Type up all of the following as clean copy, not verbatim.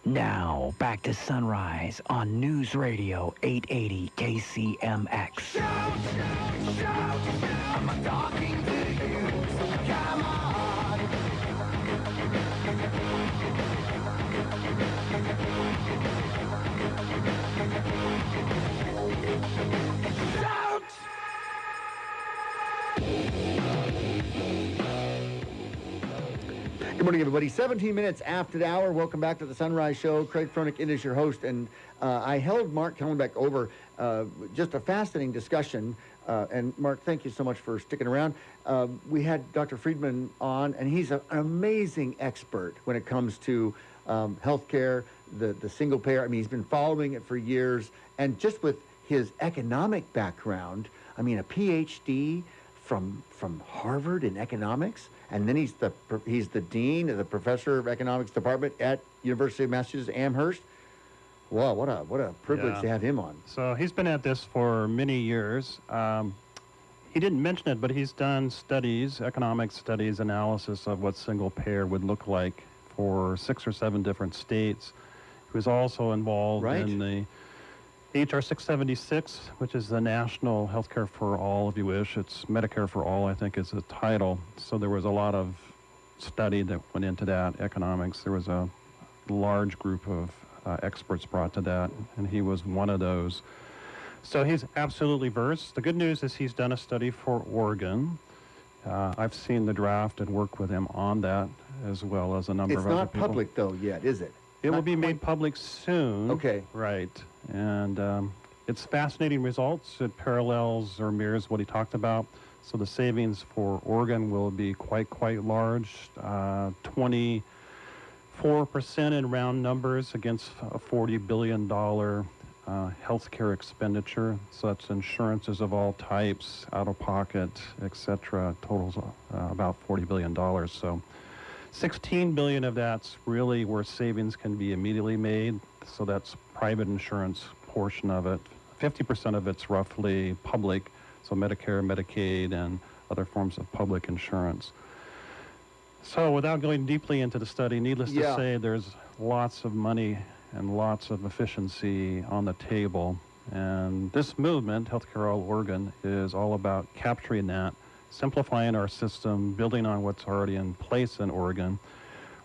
Now, back to Sunrise on News Radio 880 KCMX. Shout, shout, shout, I'm talking to you, so come on. Shout! Good morning, everybody. 17 minutes after the hour. Welcome back to the Sunrise Show. Craig Froelich is your host, and I held Mark Kellenbeck over just a fascinating discussion. And Mark, thank you so much for sticking around. We had Dr. Friedman on, and he's an amazing expert when it comes to healthcare, the single payer. I mean, he's been following it for years, and just with his economic background, I mean, a PhD from Harvard in economics. And then he's the dean of the professor of economics department at University of Massachusetts Amherst. Wow, what a privilege to have him on. So he's been at this for many years. He didn't mention it, but he's done studies, economic studies, analysis of what single payer would look like for 6 or 7 different states. He was also involved in the HR 676, which is the National Healthcare for All, if you wish. It's Medicare for All, I think, is the title. So there was a lot of study that went into that, economics. There was a large group of experts brought to that, and he was one of those. So he's absolutely versed. The good news is he's done a study for Oregon. I've seen the draft and worked with him on that, as well as a number of other people. It's not public, though, yet, is it? It will be made public soon. Okay. Right. And it's fascinating results. It parallels or mirrors what he talked about. So the savings for Oregon will be quite large, 24% in round numbers against a $40 billion healthcare expenditure. So that's insurances of all types, out-of-pocket, etc. Totals about $40 billion. So $16 billion of that's really where savings can be immediately made. So that's private insurance portion of it. 50% of it's roughly public, so Medicare, Medicaid, and other forms of public insurance. So without going deeply into the study, needless to say, there's lots of money and lots of efficiency on the table. And this movement, Healthcare All Oregon, is all about capturing that, simplifying our system, building on what's already in place in Oregon.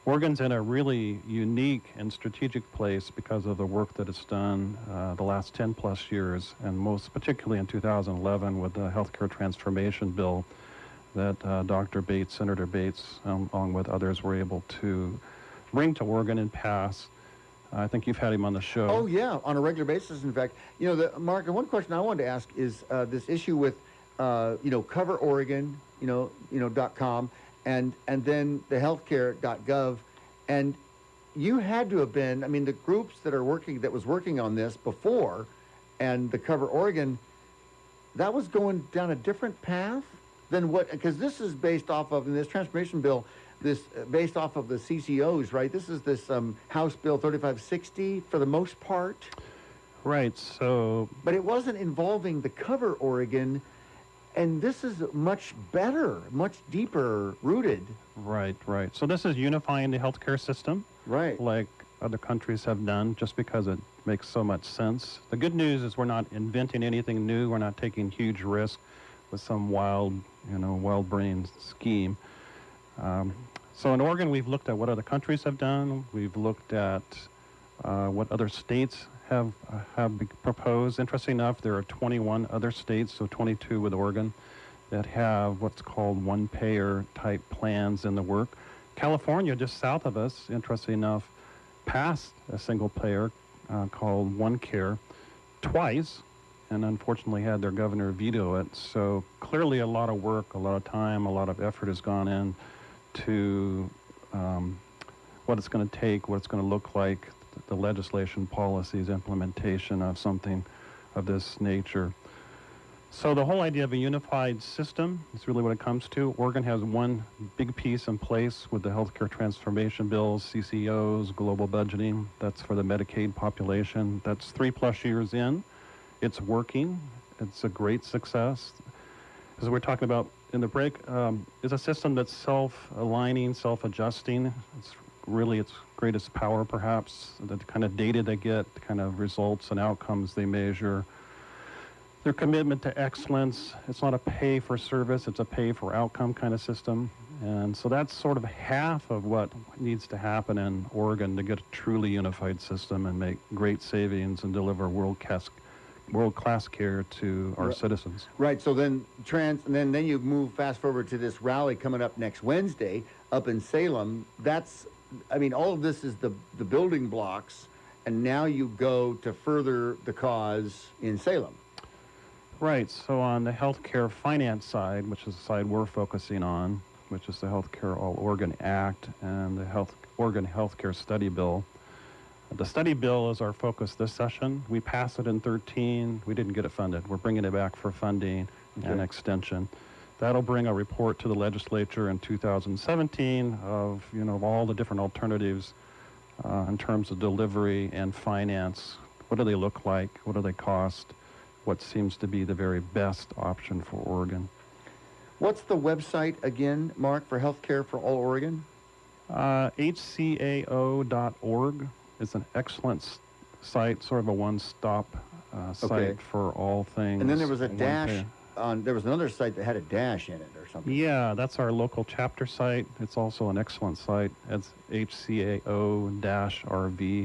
Oregon's in a really unique and strategic place because of the work that it's done the last 10 plus years, and most particularly in 2011 with the healthcare transformation bill that Dr. Bates, Senator Bates, along with others, were able to bring to Oregon and pass. I think you've had him on the show. Oh, yeah, on a regular basis, in fact. You know, Mark, one question I wanted to ask is this issue with, Cover Oregon, .com, and then the healthcare.gov, and you had to have been, I mean, the groups that was working on this before, and the Cover Oregon, that was going down a different path than what, because this is based off of, in this transformation bill, based off of the CCOs, right? This is this House Bill 3560 for the most part. Right, so... But it wasn't involving the Cover Oregon, and this is much better, much deeper rooted. Right. So this is unifying the healthcare system. Right. Like other countries have done, just because it makes so much sense. The good news is we're not inventing anything new. We're not taking huge risk with some wild brain scheme. So in Oregon, we've looked at what other countries have done. We've looked at what other states have proposed. Interesting enough, there are 21 other states, so 22 with Oregon, that have what's called one-payer type plans in the work. California, just south of us, interesting enough, passed a single payer called OneCare twice, and unfortunately had their governor veto it. So clearly a lot of work, a lot of time, a lot of effort has gone in to what it's going to take, what it's going to look like, the legislation, policies, implementation of something of this nature. So the whole idea of a unified system is really what it comes to. Oregon has one big piece in place with the healthcare transformation bills, CCOs, global budgeting. That's for the Medicaid population. That's 3+ years in. It's working. It's a great success. As we're talking about in the break, it's a system that's self-aligning, self-adjusting. It's really its greatest power, perhaps, the kind of data they get, the kind of results and outcomes they measure, their commitment to excellence. It's not a pay for service, it's a pay for outcome kind of system. And so that's sort of half of what needs to happen in Oregon to get a truly unified system and make great savings and deliver world-class care to our citizens. Right. So then then you move fast forward to this rally coming up next Wednesday up in Salem. That's, I mean, all of this is the building blocks, and now you go to further the cause in Salem. Right. So on the healthcare finance side, which is the side we're focusing on, which is the Healthcare All Oregon Act and the Oregon Healthcare Study Bill. The study bill is our focus this session. We passed it in 13. We didn't get it funded. We're bringing it back for funding and extension. That'll bring a report to the legislature in 2017 of, all the different alternatives in terms of delivery and finance. What do they look like? What do they cost? What seems to be the very best option for Oregon? What's the website again, Mark, for Healthcare for All Oregon? HCAO.org is an excellent site, sort of a one-stop site for all things. And then there was a dash there was another site that had a dash in it or something. Yeah, that's our local chapter site. It's also an excellent site. It's HCAO-RV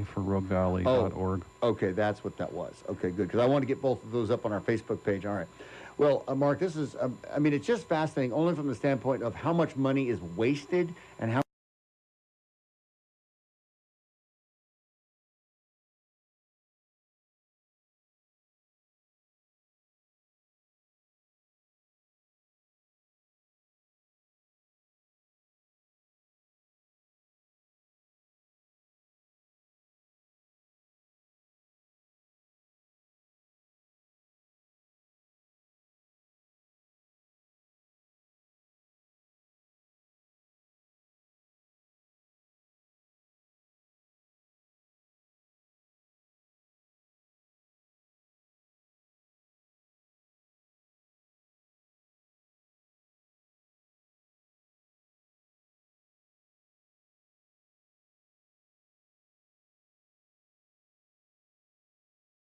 for roguevalley.org. Okay, that's what that was. Okay, good, because I want to get both of those up on our Facebook page. All right. Well, Mark, this is, it's just fascinating, only from the standpoint of how much money is wasted and how